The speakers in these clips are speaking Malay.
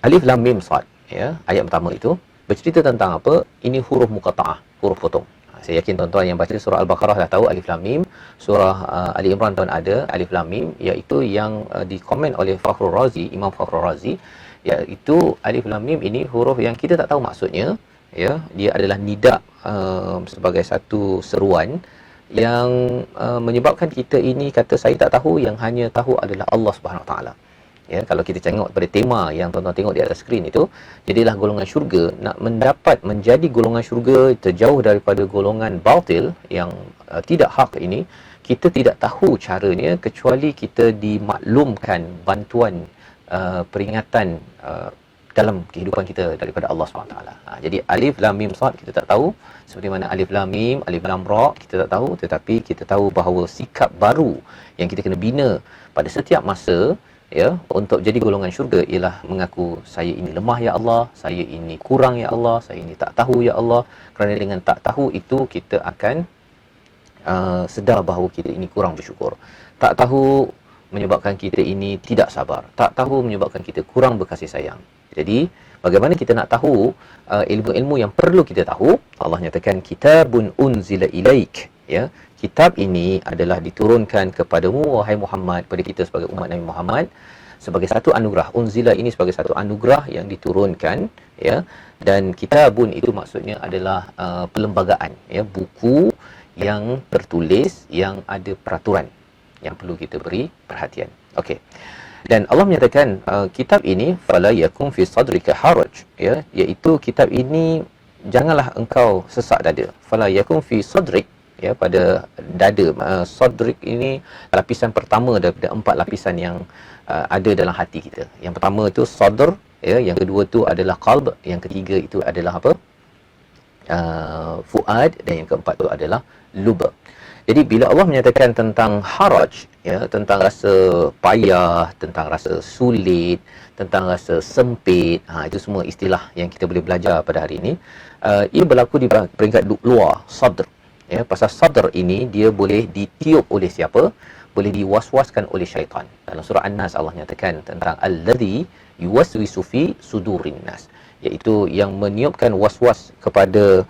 Alif Lam Mim Sad, ya, ayat pertama itu bercerita tentang apa? Ini huruf muqatta'ah, huruf potong. Saya yakin tuan-tuan yang baca surah Al-Baqarah dah tahu Alif Lam Mim. Surah Ali Imran tuan ada Alif Lam Mim, iaitu yang dikomen oleh Fakhrul Razi, Imam Fakhrul Razi, iaitu Alif Lam Mim ini huruf yang kita tak tahu maksudnya, ya. Dia adalah nida, sebagai satu seruan yang menyebabkan kita ini kata saya tak tahu, yang hanya tahu adalah Allah Subhanahu Wa Taala. Ya, kalau kita tengok pada tema yang tuan-tuan tengok di atas skrin itu, jadilah golongan syurga, nak mendapat menjadi golongan syurga terjauh daripada golongan batil yang tidak hak ini, kita tidak tahu caranya kecuali kita dimaklumkan bantuan, peringatan dalam kehidupan kita daripada Allah SWT. Jadi Alif Lam Mim Sad kita tak tahu, seperti mana Alif Lam Mim, Alif Lam Ra kita tak tahu, tetapi kita tahu bahawa sikap baru yang kita kena bina pada setiap masa, ya, untuk jadi golongan syurga ialah mengaku saya ini lemah ya Allah, saya ini kurang ya Allah, saya ini tak tahu ya Allah. Kerana dengan tak tahu itu kita akan sedar bahawa kita ini kurang bersyukur. Tak tahu menyebabkan kita ini tidak sabar. Tak tahu menyebabkan kita kurang berkasih sayang. Jadi bagaimana kita nak tahu ilmu-ilmu yang perlu kita tahu? Allah nyatakan kitabun unzila ilaik, ya. Kitab ini adalah diturunkan kepadamu wahai Muhammad, pada kita sebagai umat Nabi Muhammad, sebagai satu anugerah. Unzila ini sebagai satu anugerah yang diturunkan, ya. Dan kitabun itu maksudnya adalah perlembagaan, ya, buku yang tertulis yang ada peraturan yang perlu kita beri perhatian. Okey. Dan Allah menyatakan kitab ini fala yakum fi sadrika haraj, ya, iaitu kitab ini janganlah engkau sesak dada. Fala yakum fi sadrik, ya, pada dada. Sadrik ini lapisan pertama daripada 4 lapisan yang ada dalam hati kita. Yang pertama itu sadr, ya, yang kedua itu adalah qalb, yang ketiga itu adalah apa? Fuad, dan yang keempat itu adalah lub. Jadi bila Allah menyatakan tentang haraj, ya, tentang rasa payah, tentang rasa sulit, tentang rasa sempit, itu semua istilah yang kita boleh belajar pada hari ini. Ia berlaku di peringkat luar, sadr. Ya, pasal sadr ini dia boleh ditiup oleh siapa? Boleh diwaswaskan oleh syaitan. Dalam surah An-Nas Allah nyatakan tentang alladhi yuwaswisu fi sudurin nas, iaitu yang meniupkan waswas kepada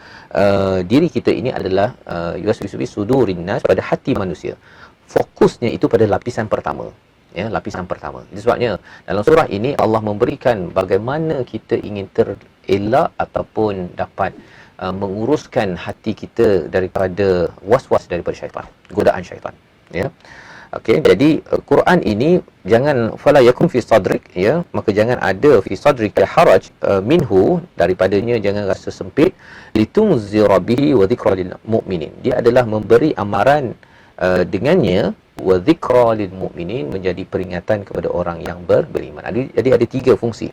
diri kita ini adalah yuwaswisu fi sudurin nas, pada hati manusia. Fokusnya itu pada lapisan pertama, ya, lapisan pertama. Itu sebabnya dalam surah ini Allah memberikan bagaimana kita ingin terelak ataupun dapat menguruskan hati kita daripada was-was daripada syaitan, godaan syaitan, ya. Okey, jadi Quran ini jangan fala yakum fi sadrik, ya, maka jangan ada fi sadrika haraj, minhu, daripadanya jangan rasa sempit, litunzira bihi wa dzikra lil mu'minin. Dia adalah memberi amaran dengannya, wa dzikra lil mu'minin, menjadi peringatan kepada orang yang beriman. Jadi ada 3 fungsi,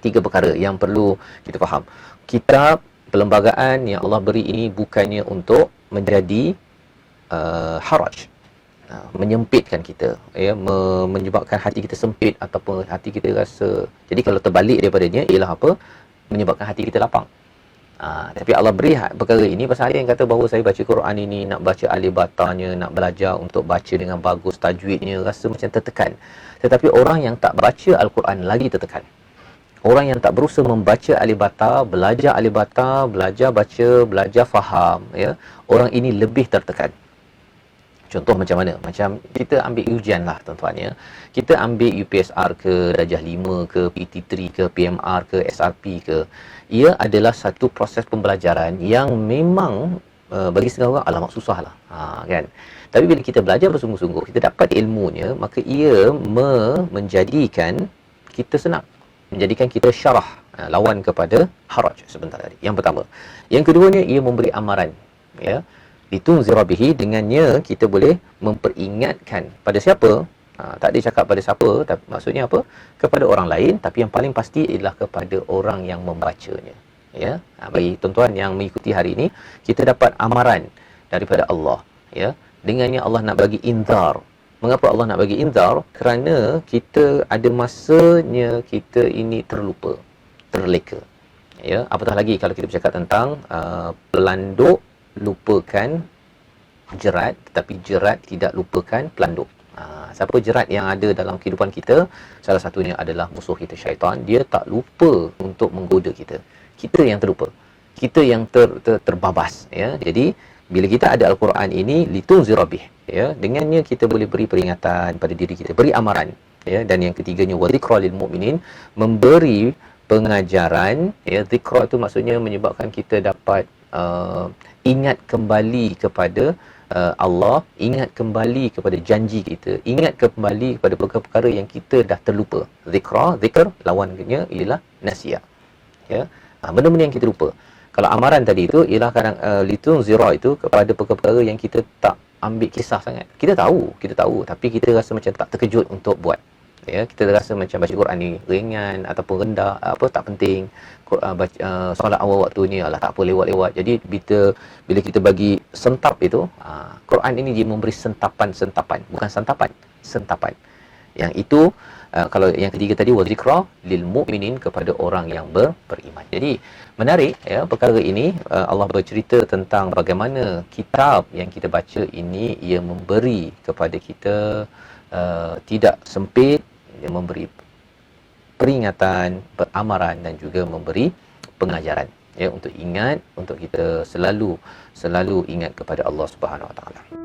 3 perkara yang perlu kita faham. Kitab perlembagaan yang Allah beri ini bukannya untuk menjadi haraj, menyempitkan kita, ya, menyebabkan hati kita sempit ataupun hati kita rasa. Jadi kalau terbalik daripadanya ialah apa? Menyebabkan hati kita lapang. Tapi Allah beri perkara ini pasal ada yang kata bahawa saya baca Quran ini nak baca alif batanya, nak belajar untuk baca dengan bagus, tajwidnya rasa macam tertekan. Tetapi orang yang tak baca Al-Quran lagi tertekan. Orang yang tak berusaha membaca alif bata, belajar alif bata, belajar baca, belajar faham, ya, orang ini lebih tertekan. Contoh macam mana? Macam kita ambil ujian lah tuan-tuan, ya. Kita ambil UPSR ke, Darjah 5 ke, PT3 ke, PMR ke, SRP ke. Ia adalah satu proses pembelajaran yang memang bagi setengah orang alamak susah lah, kan. Tapi bila kita belajar bersungguh-sungguh, kita dapat ilmunya, maka ia menjadikan kita senang, menjadikan kita syarah, lawan kepada haraj sebentar tadi. Yang pertama. Yang keduanya, ia memberi amaran, ya. Litunzira bihi, dengannya kita boleh memperingatkan pada siapa? Tak ada cakap pada siapa, tapi maksudnya apa? Kepada orang lain, tapi yang paling pasti ialah kepada orang yang membacanya, ya. Bagi tuan-tuan yang mengikuti hari ini, kita dapat amaran daripada Allah, ya. Dengannya Allah nak bagi inzar. Mengapa Allah nak bagi inzar? Kerana kita ada masanya kita ini terlupa, terleka, ya. Apatah lagi kalau kita bercakap tentang pelanduk lupakan jerat, tetapi jerat tidak lupakan pelanduk. Siapa jerat yang ada dalam kehidupan kita? Salah satunya adalah musuh kita syaitan. Dia tak lupa untuk menggoda kita. Kita yang terlupa. Kita yang terbabas, ya. Jadi bila kita ada Al-Quran ini, litunzira bih, ya, dengannya kita boleh beri peringatan pada diri kita, beri amaran, ya. Dan yang ketiganya wa dzikra lil mukminin, memberi pengajaran, ya. Zikra itu maksudnya menyebabkan kita dapat ingat kembali kepada Allah, ingat kembali kepada janji kita, ingat kembali kepada perkara-perkara yang kita dah terlupa. Zikr lawannya ialah nasiya, ya. Benda-benda yang kita lupa. Kalau amaran tadi itu ialah kadang litunzira itu kepada perkara-perkara yang kita tak ambil kisah sangat. Kita tahu tapi kita rasa macam tak terkejut untuk buat. Ya, kita rasa macam baca Quran ni ringan ataupun rendah, apa tak penting. Solat awal waktu ni alah tak apa, lewat-lewat. Jadi bila kita bagi sentap itu, Quran ini dia memberi sentapan, bukan santapan, sentapan. Yang itu kalau yang ketiga tadi wa dzikra lil mukminin, kepada orang yang beriman. Jadi menarik, ya, perkara ini Allah bercerita tentang bagaimana kitab yang kita baca ini ia memberi kepada kita tidak sempit, dia memberi peringatan, amaran dan juga memberi pengajaran, ya, untuk ingat, untuk kita selalu ingat kepada Allah Subhanahu Wa Taala.